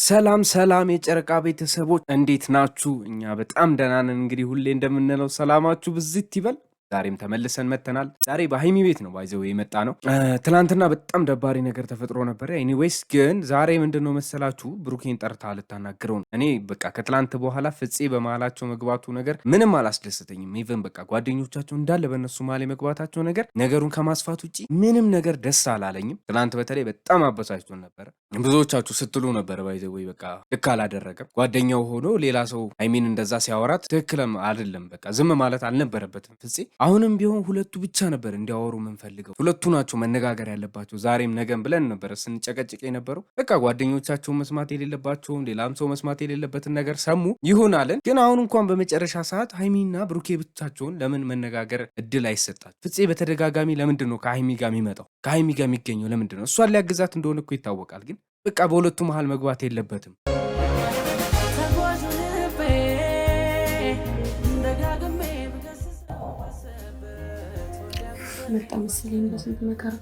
ሰላም ሰላም የጨረቃ ቤተሰቦች እንዴት ናችሁ? እኛ በጣም ደህና ነን። እንግዲህ ሁሌ እንደምንለው ሰላማችሁ ብዝት ይበል። ዛሬም ተመልሰን መጥተናል። ዛሬ በሀይሚ ቤት ነው ባይዘው የመጣ ነው። ትናንትና በጣም ደባሪ ነገር ተፈጥሮ ነበረ። ኤኒዌይስ ግን ዛሬ ምንድን ነው መሰላችሁ ብሩኬን ጠርታ ልታናግረው ነው። እኔ በቃ ከትላንት በኋላ ፍፄ በመሀላቸው መግባቱ ነገር ምንም አላስደሰተኝም። ኢቨን በቃ ጓደኞቻቸው እንዳለ በእነሱ መሀል የመግባታቸው ነገር ነገሩን ከማስፋት ውጭ ምንም ነገር ደስ አላለኝም። ትላንት በተለይ በጣም አበሳጭቶን ነበረ። ብዙዎቻችሁ ስትሉ ነበረ ባይዘው በቃ ልክ አላደረገም። ጓደኛው ሆኖ ሌላ ሰው ሀይሚን እንደዛ ሲያወራት ትክክልም አይደለም። በቃ ዝም ማለት አልነበረበትም ፍፄ። አሁንም ቢሆን ሁለቱ ብቻ ነበር እንዲያወሩ የምንፈልገው። ሁለቱ ናቸው መነጋገር ያለባቸው ዛሬም ነገም ብለን ነበረ ስንጨቀጭቅ የነበረው። በቃ ጓደኞቻቸውን መስማት የሌለባቸውን ሌላም ሰው መስማት የሌለበትን ነገር ሰሙ ይሁን አለን። ግን አሁን እንኳን በመጨረሻ ሰዓት ሀይሚና ብሩኬ ብቻቸውን ለምን መነጋገር እድል አይሰጣል? ፍፄ በተደጋጋሚ ለምንድን ነው ከሀይሚ ጋር የሚመጣው? ከሀይሚ ጋር የሚገኘው ለምንድን ነው? እሷን ሊያግዛት እንደሆነ እኮ ይታወቃል። ግን በቃ በሁለቱ መሀል መግባት የለበትም። መጣ መሰለኝ በስንት መከራ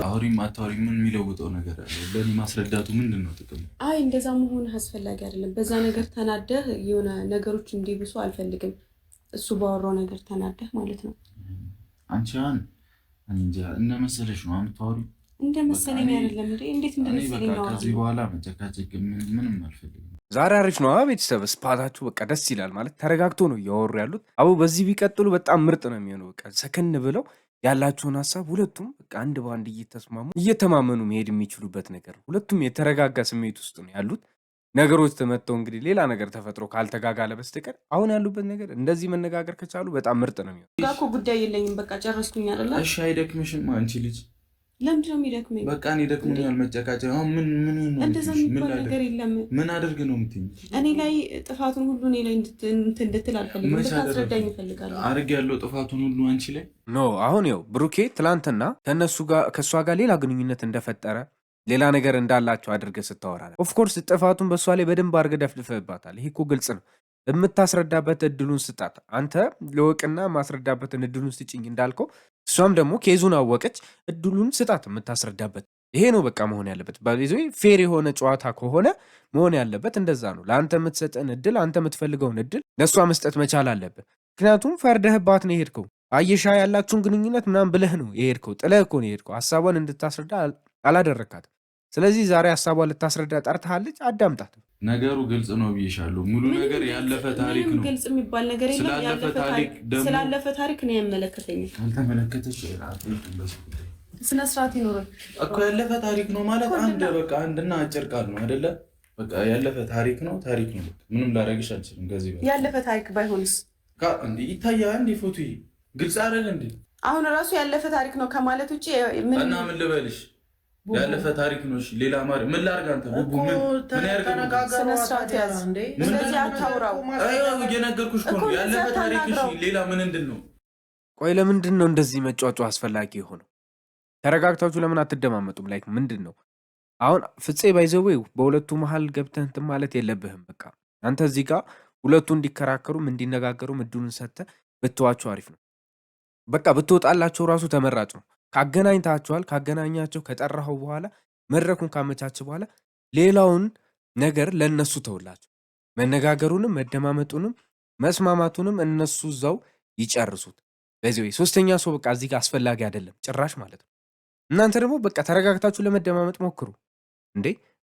አውሪም አታውሪ ምን የሚለውጠው ነገር አለ? ለእኔ ማስረዳቱ ምንድን ነው ጥቅሙ? አይ እንደዛ መሆን አስፈላጊ አይደለም። በዛ ነገር ተናደህ የሆነ ነገሮች እንዲብሱ አልፈልግም። እሱ ባወራው ነገር ተናደህ ማለት ነው። አንቺ እንጃ እንደ መሰለሽ ነው የምታወሪ። እንደ መሰለኝ አይደለም እንዴ? እንዴት እንደመሰለኝ ነው። ከዚህ በኋላ መጨቃጨቅ ምንም አልፈልግም። ዛሬ አሪፍ ነው ቤተሰብ፣ ስፓታችሁ በቃ ደስ ይላል። ማለት ተረጋግቶ ነው እያወሩ ያሉት። አቡ በዚህ ቢቀጥሉ በጣም ምርጥ ነው የሚሆነው። በቃ ሰከን ብለው ያላቸውን ሀሳብ ሁለቱም በቃ አንድ በአንድ እየተስማሙ እየተማመኑ መሄድ የሚችሉበት ነገር ነው። ሁለቱም የተረጋጋ ስሜት ውስጥ ነው ያሉት። ነገሮች ተመተው እንግዲህ ሌላ ነገር ተፈጥሮ ካልተጋጋለ በስተቀር አሁን ያሉበት ነገር እንደዚህ መነጋገር ከቻሉ በጣም ምርጥ ነው የሚሆነው። ጋኮ ጉዳይ የለኝም በቃ ጨረስኩኝ አይደለ? እሺ አይደክምሽም አንቺ ልጅ? ለምንድን ነው የሚደክመኝ? በቃ እኔ ደክሞኛል መጨቃጨቅ። አሁን ምን እንደዛ የሚባል ነገር የለም። ምን አድርግ ነው የምትይኝ? እኔ ላይ ጥፋቱን ሁሉ እኔ ላይ እንድትል አልፈልግም። እንድታስረዳኝ እፈልጋለሁ። አድርግ ያለው ጥፋቱን ሁሉ አንቺ ላይ ኖ። አሁን ይኸው ብሩኬ ትላንትና ከእሷ ጋር ሌላ ግንኙነት እንደፈጠረ ሌላ ነገር እንዳላቸው አድርገህ ስታወራ ኦፍኮርስ ጥፋቱን በእሷ ላይ በደንብ አድርገህ ደፍድፈህባታል። ይሄ እኮ ግልጽ ነው። የምታስረዳበት እድሉን ስጣት። አንተ ለወቅና ማስረዳበትን እድሉን ስጭኝ እንዳልከው እሷም ደግሞ ኬዙን አወቀች፣ እድሉን ስጣት የምታስረዳበት። ይሄ ነው በቃ መሆን ያለበት። ፌር የሆነ ጨዋታ ከሆነ መሆን ያለበት እንደዛ ነው። ለአንተ የምትሰጠን እድል፣ አንተ የምትፈልገውን እድል ለእሷ መስጠት መቻል አለበት። ምክንያቱም ፈርደህባት ነው የሄድከው። አየሻ ያላችሁን ግንኙነት ምናምን ብለህ ነው የሄድከው። ጥለህ እኮ ነው የሄድከው። ሀሳቧን እንድታስረዳ አላደረካትም። ስለዚህ ዛሬ ሀሳቧን ልታስረዳ ጠርታለች። አዳምጣት። ነገሩ ግልጽ ነው ብዬሻለሁ። ሙሉ ነገር ያለፈ ታሪክ ነው። ግልጽ የሚባል ነገር የለም። ስላለፈ ታሪክ ነው ያመለከተኝ። ካልተመለከተች ስነ ስርዓት ይኖራል እኮ። ያለፈ ታሪክ ነው ማለት አንድና አጭር ቃል ነው አይደለ? በቃ ያለፈ ታሪክ ነው። ታሪክ ነው። ምንም ላደርግሽ አልችልም። ከዚህ በላይ ያለፈ ታሪክ ባይሆንስ እንዴ ይታያል እንዴ? ፎቶ ግልጽ አይደል እንዴ? አሁን ራሱ ያለፈ ታሪክ ነው ከማለት ውጪ እና ምን ልበልሽ? ያለፈ ታሪክ ነው። እሺ ሌላ ምን ላድርግ? አንተ ቡቡ ምን ያርገው? ስነ ስርዓት ያዝ እንዴ። ስለዚህ አታውራው። እየነገርኩሽ እኮ ያለፈ ታሪክ። እሺ ሌላ ምንድን ነው? ቆይ ለምንድን ነው እንደዚህ መጫጫ አስፈላጊ የሆነው? ተረጋግታችሁ ለምን አትደማመጡም? ላይክ ምንድን ነው አሁን? ፍፄ ባይዘው በሁለቱ መሀል ገብተህ እንትን ማለት የለብህም። በቃ አንተ እዚህ ጋር ሁለቱ እንዲከራከሩም እንዲነጋገሩም እድሉን ሰጥተህ ብትዋቸው አሪፍ ነው። በቃ ብትወጣላቸው ራሱ ተመራጭ ነው። ካገናኝታቸዋል። ካገናኛቸው ከጠራኸው በኋላ መድረኩን ካመቻች በኋላ ሌላውን ነገር ለእነሱ ተውላቸው። መነጋገሩንም መደማመጡንም መስማማቱንም እነሱ እዛው ይጨርሱት። በዚህ ሶስተኛ ሰው በቃ እዚህ ጋር አስፈላጊ አይደለም ጭራሽ ማለት ነው። እናንተ ደግሞ በቃ ተረጋግታችሁ ለመደማመጥ ሞክሩ።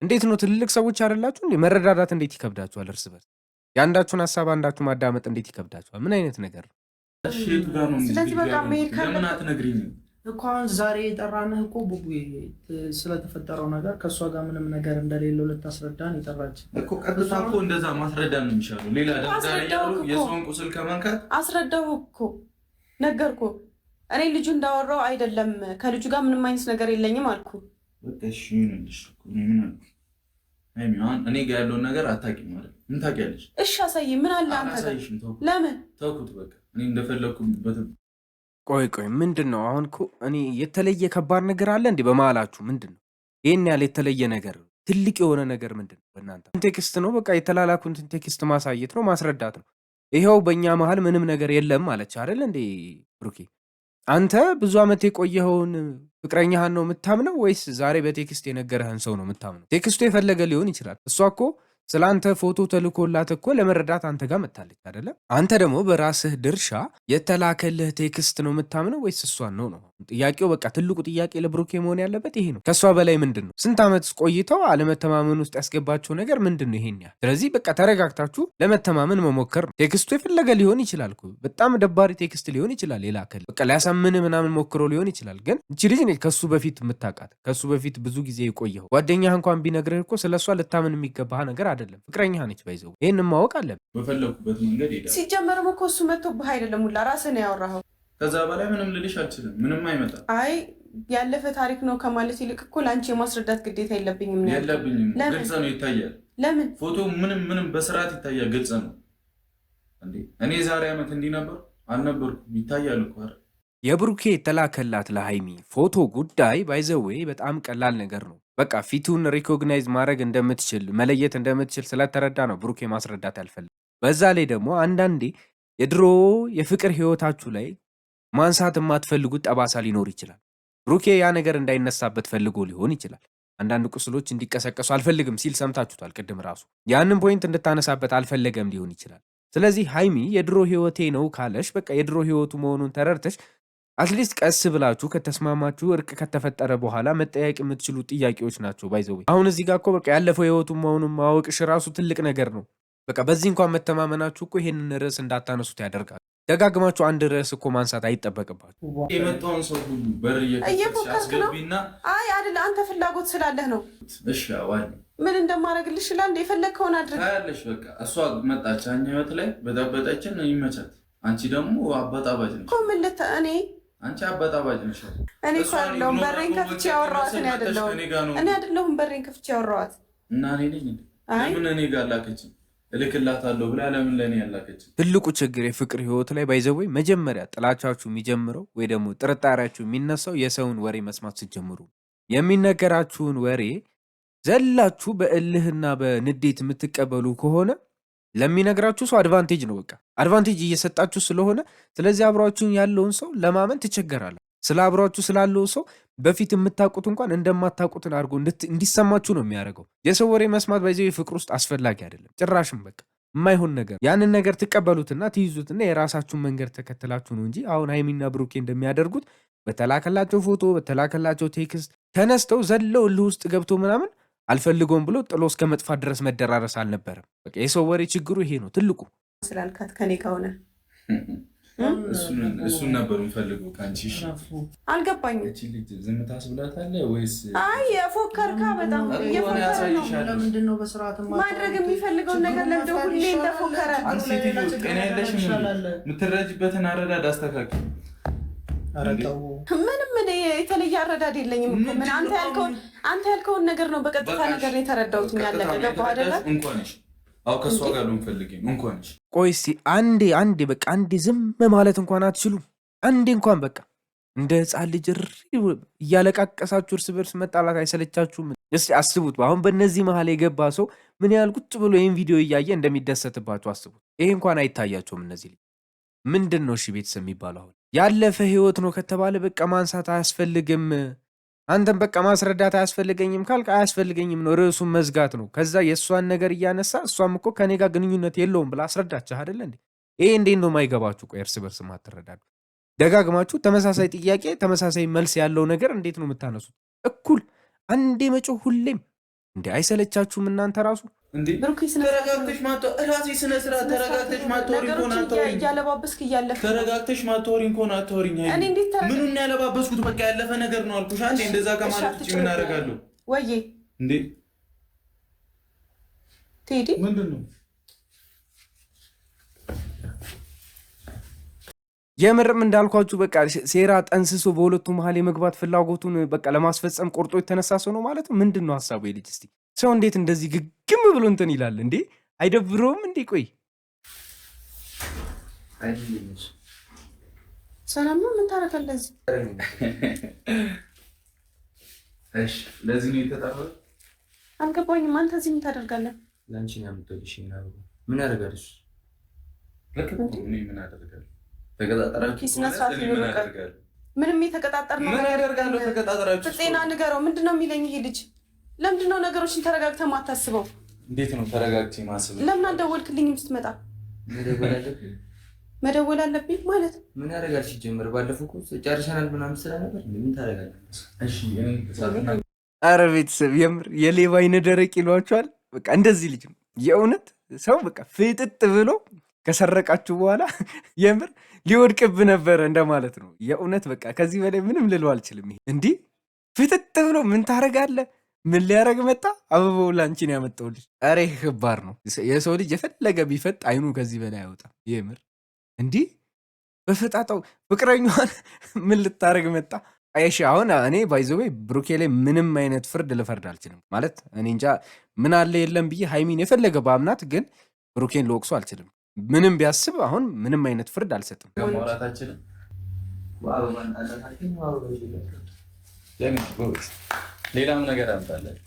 እንዴት ነው ትልልቅ ሰዎች አይደላችሁ እንዴ? መረዳዳት እንዴት ይከብዳችኋል? እርስ በርስ የአንዳችሁን ሀሳብ አንዳችሁ ማዳመጥ እንዴት ይከብዳችኋል? ምን አይነት ነገር ነው? ስለዚህ በቃ መሄድ ለምን አትነግሪኝም እኮ? አሁን ዛሬ የጠራንህ እኮ ቡቡ ስለተፈጠረው ነገር ከእሷ ጋር ምንም ነገር እንደሌለው ልታስረዳን የጠራች እኮ። ቀጥታ እኮ እንደዛ ማስረዳን ነው የሚሻለው። ሌላ ደብዳቤ ያሉ የሰውን ቁስል ከመንካት አስረዳሁ እኮ ነገርኩ። እኔ ልጁ እንዳወራው አይደለም፣ ከልጁ ጋር ምንም አይነት ነገር የለኝም አልኩ። በቃ እሺ ይሁንልሽ እኮ ምን አልኩ? እኔ ጋር ያለውን ነገር አታውቂም ማለት ምን ታውቂያለሽ? እሺ አሳይ። ምን አለ አንተ ጋር? ለምን ተውኩት በቃ እኔ እንደፈለኩበት። ቆይ ምንድን ነው አሁን? እኮ እኔ የተለየ ከባድ ነገር አለ እንዴ በመሀላችሁ? ምንድን ነው ይሄን ያለ የተለየ ነገር? ትልቅ የሆነ ነገር ምንድን ነው? በእናንተ ቴክስት ነው በቃ የተላላኩትን ቴክስት ማሳየት ነው ማስረዳት ነው። ይኸው በእኛ መሀል ምንም ነገር የለም ማለች አይደል እንዴ ብሩኬ? አንተ ብዙ ዓመት የቆየኸውን ፍቅረኛህን ነው የምታምነው ወይስ ዛሬ በቴክስት የነገረህን ሰው ነው የምታምነው? ቴክስቱ የፈለገ ሊሆን ይችላል። እሷ እኮ ስለ አንተ ፎቶ ተልኮላት እኮ ለመረዳት አንተ ጋር መታለች አይደለም? አንተ ደግሞ በራስህ ድርሻ የተላከልህ ቴክስት ነው የምታምነው ወይስ እሷን ነው ነው ጥያቄው። በቃ ትልቁ ጥያቄ ለብሩኬ መሆን ያለበት ይሄ ነው። ከእሷ በላይ ምንድን ነው? ስንት ዓመት ቆይተው አለመተማመን ውስጥ ያስገባቸው ነገር ምንድን ነው? ይሄን ያህል። ስለዚህ በቃ ተረጋግታችሁ ለመተማመን መሞከር ነው። ቴክስቱ የፈለገ ሊሆን ይችላል እኮ በጣም ደባሪ ቴክስት ሊሆን ይችላል። የላከልህ በቃ ሊያሳምን ምናምን ሞክሮ ሊሆን ይችላል። ግን እቺ ልጅ ነች ከሱ በፊት የምታውቃት፣ ከሱ በፊት ብዙ ጊዜ የቆየው ጓደኛህ እንኳን ቢነግርህ እኮ ስለሷ ልታምን የሚገባህ ነገር አይደለም። ፍቅረኛ ነች ባይዘው። ይሄን ማወቅ አለብን። በፈለኩበት መንገድ ሄዳ ሲጀመርም እኮ እሱ መጥቶብህ አይደለም ሁላ ራስህ ነው ያወራኸው። ከዛ በላይ ምንም ልልሽ አልችልም። ምንም አይመጣም። አይ ያለፈ ታሪክ ነው ከማለት ይልቅ እኮ ለአንቺ የማስረዳት ግዴታ የለብኝም ነው። የለብኝም። ግልጽ ነው፣ ይታያል። ለምን ፎቶ ምንም በስርዓት ይታያል። ግልጽ ነው እንዴ። እኔ ዛሬ ዓመት እንዲህ ነበር አልነበርኩም። ይታያል እኮ አይደል። የብሩኬ የተላከላት ለሃይሚ ፎቶ ጉዳይ ባይዘዌ በጣም ቀላል ነገር ነው። በቃ ፊቱን ሪኮግናይዝ ማድረግ እንደምትችል መለየት እንደምትችል ስለተረዳ ነው ብሩኬ ማስረዳት ያልፈልግ። በዛ ላይ ደግሞ አንዳንዴ የድሮ የፍቅር ህይወታችሁ ላይ ማንሳት የማትፈልጉት ጠባሳ ሊኖር ይችላል። ብሩኬ ያ ነገር እንዳይነሳበት ፈልጎ ሊሆን ይችላል። አንዳንድ ቁስሎች እንዲቀሰቀሱ አልፈልግም ሲል ሰምታችሁታል ቅድም ራሱ። ያንን ፖይንት እንድታነሳበት አልፈለገም ሊሆን ይችላል። ስለዚህ ሃይሚ የድሮ ህይወቴ ነው ካለሽ በቃ የድሮ ህይወቱ መሆኑን ተረድተሽ አትሊስት ቀስ ብላችሁ ከተስማማችሁ እርቅ ከተፈጠረ በኋላ መጠያቅ የምትችሉ ጥያቄዎች ናቸው። ባይዘው አሁን እዚህ ጋር እኮ በቃ ያለፈው ህይወቱ መሆኑን ማወቅሽ ራሱ ትልቅ ነገር ነው። በቃ በዚህ እንኳን መተማመናችሁ እኮ ይሄንን ርዕስ እንዳታነሱት ያደርጋል። ደጋግማችሁ አንድ ርዕስ እኮ ማንሳት አይጠበቅባችሁ። የመጣውን ሰው ሁሉ በር እየከፈትሽ አስገቢና አይ አይደል አንተ ፍላጎት ስላለህ ነው። እሺ አዋል ምን እንደማደርግልሽ ይላል የፈለግከውን አድርግ ታያለሽ። በቃ እሷ መጣች እኛ ህይወት ላይ በጠበጠችን ይመቻት። አንቺ ደግሞ አባጣባጭ ነሽ እኮ ምን እኔ አንቺ አባጣባጭ ነሽ። እኔ እኮ አይደለሁም በሬን ከፍቼ ያወራኋት እኔ አይደለሁም በሬን ከፍቼ ያወራኋት እና እኔ ነኝ። ለምን እኔ ጋር ላከችኝ? እልክላታለሁ ብላ ለምን ለእኔ ያላከችኝ? ትልቁ ችግር የፍቅር ህይወት ላይ ባይዘወይ መጀመሪያ ጥላቻችሁ የሚጀምረው ወይ ደግሞ ጥርጣሬያችሁ የሚነሳው የሰውን ወሬ መስማት ስትጀምሩ። የሚነገራችሁን ወሬ ዘላችሁ በእልህና በንዴት የምትቀበሉ ከሆነ ለሚነግራችሁ ሰው አድቫንቴጅ ነው። በቃ አድቫንቴጅ እየሰጣችሁ ስለሆነ ስለዚህ አብሯችሁን ያለውን ሰው ለማመን ትቸገራለህ። ስለ አብሯችሁ ስላለው ሰው በፊት የምታውቁት እንኳን እንደማታውቁትን አድርጎ እንዲሰማችሁ ነው የሚያደርገው። የሰው ወሬ መስማት ባይዘው የፍቅር ውስጥ አስፈላጊ አይደለም ጭራሽም። በቃ የማይሆን ነገር ያንን ነገር ትቀበሉትና ትይዙትና የራሳችሁን መንገድ ተከትላችሁ ነው እንጂ አሁን ሃይሚና ብሩኬ እንደሚያደርጉት በተላከላቸው ፎቶ በተላከላቸው ቴክስት ተነስተው ዘለው እልህ ውስጥ ገብቶ ምናምን አልፈልገውም ብሎ ጥሎ እስከ መጥፋት ድረስ መደራረስ አልነበረም። በቃ የሰው ወሬ ችግሩ ይሄ ነው ትልቁ። ስላልካት ከኔ ጋር ሆነ እሱን ነበር የሚፈልገው ከአንቺ። አልገባኝም። እቺ ልጅ ዝም ታስብላታለህ ወይስ? አይ የፎከርካ በጣም እየፎከረ ነው። ለምንድን ነው በስርዓት ማድረግ የሚፈልገውን ነገር ለምደ ሁሌ እንደፎከረ? አንቺ ሴትዮ ጤና የለሽም። የምትረጅበትን አረዳድ አስተካክል። ምንም የተለየ አረዳድ የለኝም እኮ ምን አንተ ያልከውን ነገር ነው በቀጥታ ነገር ነው የተረዳሁት። ያለቀ ገባህ አይደለ? እንኳንሽ አው ከሷ ጋር ነው ፈልገኝ እንኳንሽ። ቆይ እስኪ አንዴ በቃ አንዴ ዝም ማለት እንኳን አትችሉም? አንዴ እንኳን በቃ እንደ ህፃን ልጅ እያለቃቀሳችሁ እርስ በርስ መጣላት አይሰለቻችሁም? እስኪ አስቡት። አሁን በእነዚህ መሀል የገባ ሰው ምን ያህል ቁጭ ብሎ ይህን ቪዲዮ እያየ እንደሚደሰትባችሁ አስቡት። ይሄ እንኳን አይታያቸውም እነዚህ ልጅ። ምንድን ነው እሺ ቤተሰብ የሚባለው? አሁን ያለፈ ህይወት ነው ከተባለ በቃ ማንሳት አያስፈልግም። አንተም በቃ ማስረዳት አያስፈልገኝም ካልክ አያስፈልገኝም ነው፣ ርዕሱን መዝጋት ነው። ከዛ የእሷን ነገር እያነሳ እሷም እኮ ከኔ ጋር ግንኙነት የለውም ብላ አስረዳችህ አይደለ እንዴ? ይሄ እንዴት ነው የማይገባችሁ? ቆይ እርስ በርስ ማትረዳዱ ደጋግማችሁ ተመሳሳይ ጥያቄ ተመሳሳይ መልስ ያለው ነገር እንዴት ነው የምታነሱት? እኩል አንዴ መጮህ ሁሌም እንዴ አይሰለቻችሁም እናንተ ራሱ? እንዴ ተረጋግተሽ ማታወሪኝ ከሆነ አታወሪኝ። ምኑን ያለባበስኩት? በቃ ያለፈ ነገር ነው አልኩሽ። አንዴ እንደዛ ከማለት ውጭ ምን አደርጋለሁ? ወይዬ እንዴ ቴዲ ምንድን ነው? የምርም እንዳልኳችሁ በቃ ሴራ ጠንስሶ በሁለቱ መሀል የመግባት ፍላጎቱን በቃ ለማስፈጸም ቆርጦ የተነሳ ሰው ነው ማለት ነው። ምንድን ነው ሀሳቡ? የልጅ እስቲ ሰው እንዴት እንደዚህ ግግም ብሎ እንትን ይላል እንዴ? አይደብረውም እንዴ? ቆይ ሰላም ነው። ምን ታረጋለህ? እሺ ለዚህ ነው የተጠራው። አልገባኝም። አንተ እዚህ ምን ታደርጋለህ? ላንቺ ነው የምትወልሽ። ምን ያደርጋልሽ? ለከ ምን አደርጋለሁ? ተገጣጣራችሁ ምንም የተቀጣጠርነው ምን ያደርጋለሁ? ተቀጣጠራችሁ ጤና ንገረው። ምንድነው የሚለኝ ይሄ ልጅ? ለምንድነው ነገሮችን ተረጋግተህ ማታስበው? እንዴት ነው ተረጋግቼ ማስበው? ለምን አልደወልክልኝም ስትመጣ? መደወል አለብኝ ማለት ምን ያደርጋል? ሲጀምር ባለፈው እኮ ጨርሰናል ምናምን ስለነበር ምን ታደርጋለህ? እሺ ኧረ ቤተሰብ የምር የሌባ አይነ ደረቅ ይሏቸዋል። በቃ እንደዚህ ልጅ ነው የእውነት ሰው በቃ ፍጥጥ ብሎ ከሰረቃችሁ በኋላ የምር ሊወድቅብ ነበረ እንደማለት ነው። የእውነት በቃ ከዚህ በላይ ምንም ልለው አልችልም። ይሄ እንዲህ ፍጥጥ ብሎ ምን ታደርጋለህ? ምን ሊያደርግ መጣ? አበባው ላንቺን ያመጣው ልጅ። ኧረ ይሄ ከባድ ነው። የሰው ልጅ የፈለገ ቢፈጥ አይኑ ከዚህ በላይ አይወጣም። የምር እንዲህ በፈጣጣው ፍቅረኛዋን ምን ልታደርግ መጣ? አይሽ አሁን እኔ ባይዘዌ ብሩኬ ላይ ምንም አይነት ፍርድ ልፈርድ አልችልም። ማለት እኔ እንጃ ምን አለ የለም ብዬ ሃይሚን የፈለገ በአምናት ግን ብሩኬን ልወቅሱ አልችልም። ምንም ቢያስብ አሁን ምንም አይነት ፍርድ አልሰጥም። ሌላም ነገር አምጣለን።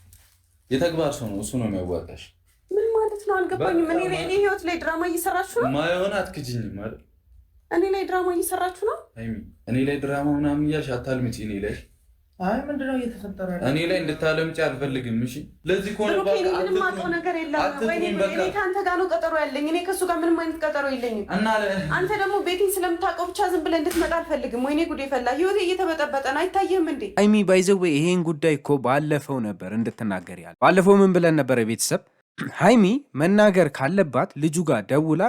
የተግባር ሰው ነው እሱ ነው የሚያዋጣሽ። ምን ማለት ነው አልገባኝም። እኔ ህይወት ላይ ድራማ እየሰራችሁ ነው። ማየሆን አትክጂኝም አይደል? እኔ ላይ ድራማ እየሰራችሁ ነው። እኔ ላይ ድራማ ምናምን እያልሽ አታልምጪ። እኔ ላይ አይ ምንድነው እየተፈጠረ ያለው? እኔ ላይ እንድታለምጪ አልፈልግም። እሺ ለዚህ ኮነ ባካ ምንም ማውቀው ነገር የለም። ወይኔ እኔ ከአንተ ጋር ነው ቀጠሮ ያለኝ። እኔ ከሱ ጋር ምንም አይነት ቀጠሮ የለኝም። እና አንተ ደግሞ ቤቴን ስለምታውቀው ብቻ ዝም ብለህ እንድትመጣ አልፈልግም። ወይኔ ጉዴ ፈላ። ህይወቴ እየተበጠበጠ ነው። አይታየህም እንዴ? ሃይሚ ባይዘዌ ይሄን ጉዳይ እኮ ባለፈው ነበር እንድትናገር ያለ። ባለፈው ምን ብለን ነበረ ቤተሰብ? ሃይሚ መናገር ካለባት ልጁ ጋር ደውላ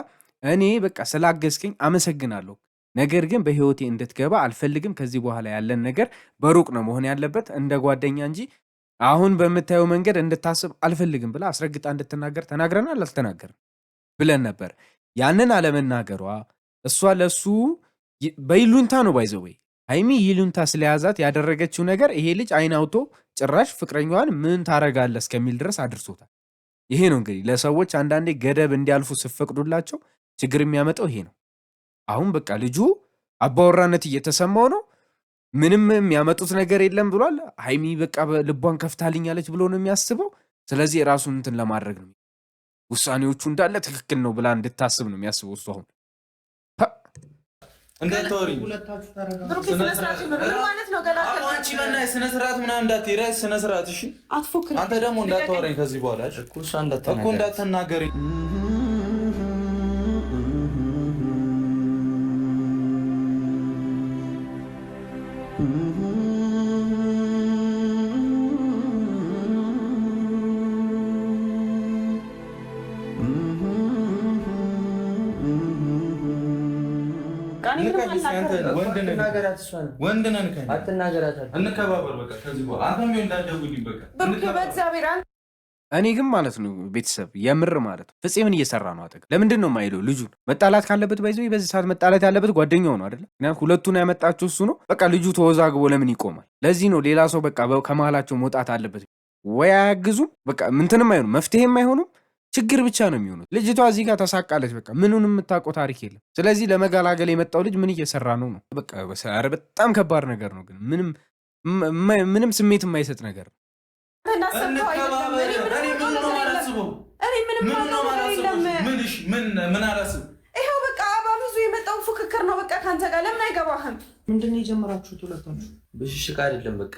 እኔ በቃ ስላገዝከኝ አመሰግናለሁ፣ ነገር ግን በህይወቴ እንድትገባ አልፈልግም። ከዚህ በኋላ ያለን ነገር በሩቅ ነው መሆን ያለበት እንደ ጓደኛ እንጂ አሁን በምታየው መንገድ እንድታስብ አልፈልግም ብላ አስረግጣ እንድትናገር ተናግረናል። አልተናገርም ብለን ነበር። ያንን አለመናገሯ እሷ ለሱ በይሉንታ ነው ባይዘወይ ሃይሚ ይሉንታ ስለያዛት ያደረገችው ነገር ይሄ ልጅ አይን አውቶ ጭራሽ ፍቅረኛዋን ምን ታረጋለ እስከሚል ድረስ አድርሶታል። ይሄ ነው እንግዲህ ለሰዎች አንዳንዴ ገደብ እንዲያልፉ ስፈቅዱላቸው ችግር የሚያመጣው ይሄ ነው። አሁን በቃ ልጁ አባወራነት እየተሰማው ነው። ምንም የሚያመጡት ነገር የለም ብሏል። ሃይሚ በቃ ልቧን ከፍታልኛለች ብሎ ነው የሚያስበው። ስለዚህ የራሱን እንትን ለማድረግ ነው ውሳኔዎቹ እንዳለ ትክክል ነው ብላ እንድታስብ ነው የሚያስበው እሱ። አሁን እንዳትወሪ ስነስርዓት ምናምን እንዳትሄዳ ስነስርዓት። እሺ አንተ ደግሞ እንዳታወራኝ ከዚህ በኋላ እኮ እንዳትናገረኝ። እኔ ግን ማለት ነው ቤተሰብ የምር ማለት ነው ፍፄ ምን እየሰራ ነው? አጠገብ ለምንድን ነው የማይለው? ልጁ መጣላት ካለበት ባይዘው በዚህ ሰዓት መጣላት ያለበት ጓደኛው ነው አይደለ? ምክንያቱም ሁለቱን ያመጣችው እሱ ነው። በቃ ልጁ ተወዛግቦ ለምን ይቆማል? ለዚህ ነው ሌላ ሰው በቃ ከመሀላቸው መውጣት አለበት። ወይ አያግዙም፣ በቃ ምንትንም አይሆኑም፣ መፍትሄም አይሆኑም፣ ችግር ብቻ ነው የሚሆኑት። ልጅቷ እዚህ ጋር ተሳቃለች። በቃ ምኑን የምታውቀው ታሪክ የለም። ስለዚህ ለመገላገል የመጣው ልጅ ምን እየሰራ ነው ነው? በቃ በጣም ከባድ ነገር ነው፣ ግን ምንም ስሜት የማይሰጥ ነገር ነው። ይኸው በቃ አባብዙ የመጣው ፉክክር ነው። በቃ ከአንተ ጋር ለምን አይገባህም? ምንድን ነው የጀመራችሁት ሁለታችሁ? ብሽሽቅ አይደለም በቃ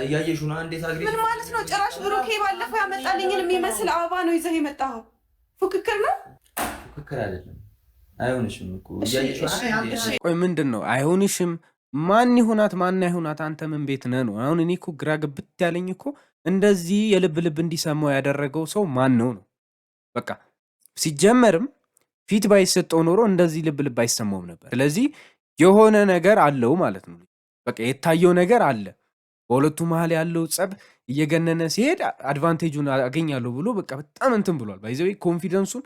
እያየሽው ነው። እንዴት አግሪ ምን ማለት ነው? ጭራሽ ብሩኬ ባለፈው ያመጣልኝን የሚመስል አበባ ነው ይዘህ የመጣኸው። ፉክክር ነው? ፉክክር አይደለም። አይሆንሽም እኮ እያየሽው። ቆይ ምንድን ነው አይሆንሽም? ማን ይሁናት ማን አይሁናት አንተ ምን ቤት ነህ ነው? አሁን እኔ እኮ ግራ ግብት ያለኝ እኮ እንደዚህ የልብ ልብ እንዲሰማው ያደረገው ሰው ማን ነው ነው? በቃ ሲጀመርም ፊት ባይሰጠው ኖሮ እንደዚህ ልብ ልብ አይሰማውም ነበር። ስለዚህ የሆነ ነገር አለው ማለት ነው። በቃ የታየው ነገር አለ። በሁለቱ መሀል ያለው ጸብ እየገነነ ሲሄድ አድቫንቴጁን አገኛለሁ ብሎ በቃ በጣም እንትን ብሏል። ባይዘው ኮንፊደንሱን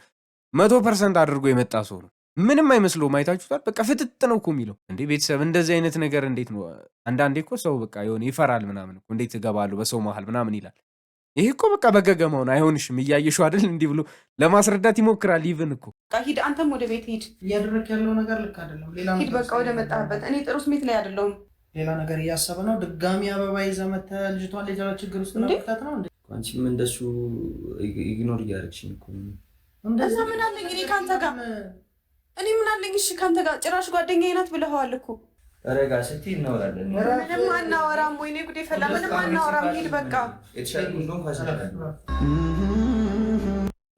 100% አድርጎ የመጣ ሰው ነው። ምንም አይመስለውም። አይታችሁታል። በቃ ፍጥጥ ነው እኮ የሚለው። እንዴ ቤተሰብ እንደዚህ አይነት ነገር እንዴት ነው? አንዳንዴ እኮ ሰው በቃ የሆነ ይፈራል ምናምን እኮ እንዴት እገባለሁ በሰው መሀል ምናምን ይላል። ይሄ እኮ በቃ በገገማው ነው። አይሆንሽም እያየሽው አይደል እንዲህ ብሎ ለማስረዳት ይሞክራል። ይቭን እኮ ሂድ፣ አንተም ወደ ቤት ሂድ። እያደረክ ያለው ነገር ልክ አይደለም። ሌላ ሂድ በቃ ወደ መጣህበት። እኔ ጥሩ ስሜት ላይ አይደለሁም። ሌላ ነገር እያሰበ ነው። ድጋሚ አበባ ይዘህ መተህ ልጅቷን ሌላ ችግር ውስጥ ለመክተት ነው እንዴ? አንቺም እንደሱ ኢግኖር እያደረግሽኝ እኮ ነው። እንደዛ ምን አለኝ እኔ ካንተ ጋር? እኔ ምን አለኝ? እሺ ካንተ ጋር ጭራሽ ጓደኛዬ ናት ብለኸዋል እኮ። ረጋ ስትይ እናወራለን። ምንም አናወራም። ወይኔ ጉዴ ፈላ። ምንም አናወራም። ሂድ በቃ።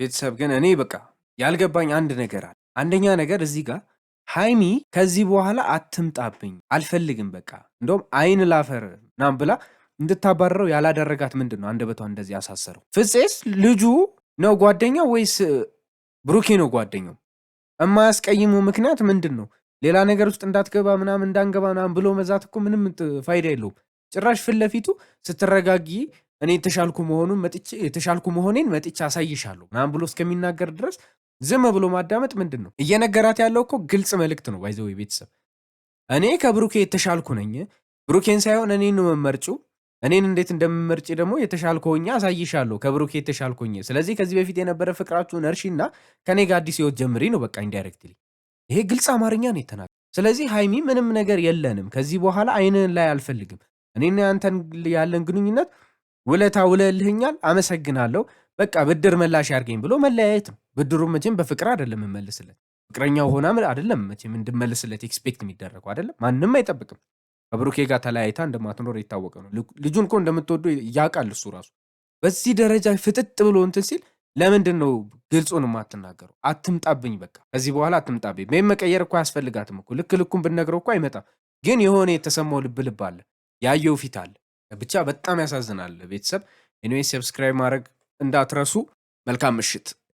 ቤተሰብ ግን እኔ በቃ ያልገባኝ አንድ ነገር አለ። አንደኛ ነገር እዚህ ጋር ሃይሚ ከዚህ በኋላ አትምጣብኝ አልፈልግም፣ በቃ እንደውም አይን ላፈር ናም ብላ እንድታባረረው ያላደረጋት ምንድን ነው? አንደበቷ እንደዚህ ያሳሰረው። ፍፄስ ልጁ ነው ጓደኛው ወይስ ብሩኬ ነው ጓደኛው? የማያስቀይሙ ምክንያት ምንድን ነው? ሌላ ነገር ውስጥ እንዳትገባ ምናምን እንዳንገባ ምናምን ብሎ መዛት እኮ ምንም ፋይዳ የለውም። ጭራሽ ፊት ለፊቱ ስትረጋጊ እኔ የተሻልኩ መሆኔን መጥቼ አሳይሻለሁ ምናምን ብሎ እስከሚናገር ድረስ ዝም ብሎ ማዳመጥ ምንድን ነው? እየነገራት ያለው እኮ ግልጽ መልእክት ነው። ባይዘው ቤተሰብ እኔ ከብሩኬ የተሻልኩ ነኝ፣ ብሩኬን ሳይሆን እኔን ነው የምመርጪው፣ እኔን እንዴት እንደምመርጪ ደግሞ የተሻልኩ ሆኜ አሳይሻለሁ፣ ከብሩኬ የተሻልኩ ሆኜ። ስለዚህ ከዚህ በፊት የነበረ ፍቅራችሁን እርሺና ከኔ ጋር አዲስ ህይወት ጀምሪ ነው በቃ። ኢንዳይሬክትሊ ይሄ ግልጽ አማርኛ ነው የተናገረው። ስለዚህ ሃይሚ ምንም ነገር የለንም ከዚህ በኋላ አይንን ላይ አልፈልግም፣ እኔና ያንተን ያለን ግንኙነት ውለታ ውለልህኛል፣ አመሰግናለሁ፣ በቃ ብድር መላሽ ያርገኝ ብሎ መለያየት ነው። ብድሩም መቼም በፍቅር አይደለም የምመልስለት፣ ፍቅረኛው ሆና አይደለም መቼም እንድመልስለት ኤክስፔክት የሚደረገው አይደለም። ማንም አይጠብቅም። ከብሩኬ ጋር ተለያይታ እንደማትኖር የታወቀ ነው። ልጁን እኮ እንደምትወዱ ያውቃል እሱ ራሱ። በዚህ ደረጃ ፍጥጥ ብሎ እንትን ሲል ለምንድን ነው ግልጹን የማትናገረው? አትምጣብኝ፣ በቃ ከዚህ በኋላ አትምጣብኝ። ወይም መቀየር እኮ አያስፈልጋትም እኮ ልክ ልኩን ብነግረው እኮ አይመጣም። ግን የሆነ የተሰማው ልብ አለ፣ ያየው ፊት አለ። ብቻ በጣም ያሳዝናል ቤተሰብ። ኤኒዌይስ ሰብስክራይብ ማድረግ እንዳትረሱ። መልካም ምሽት።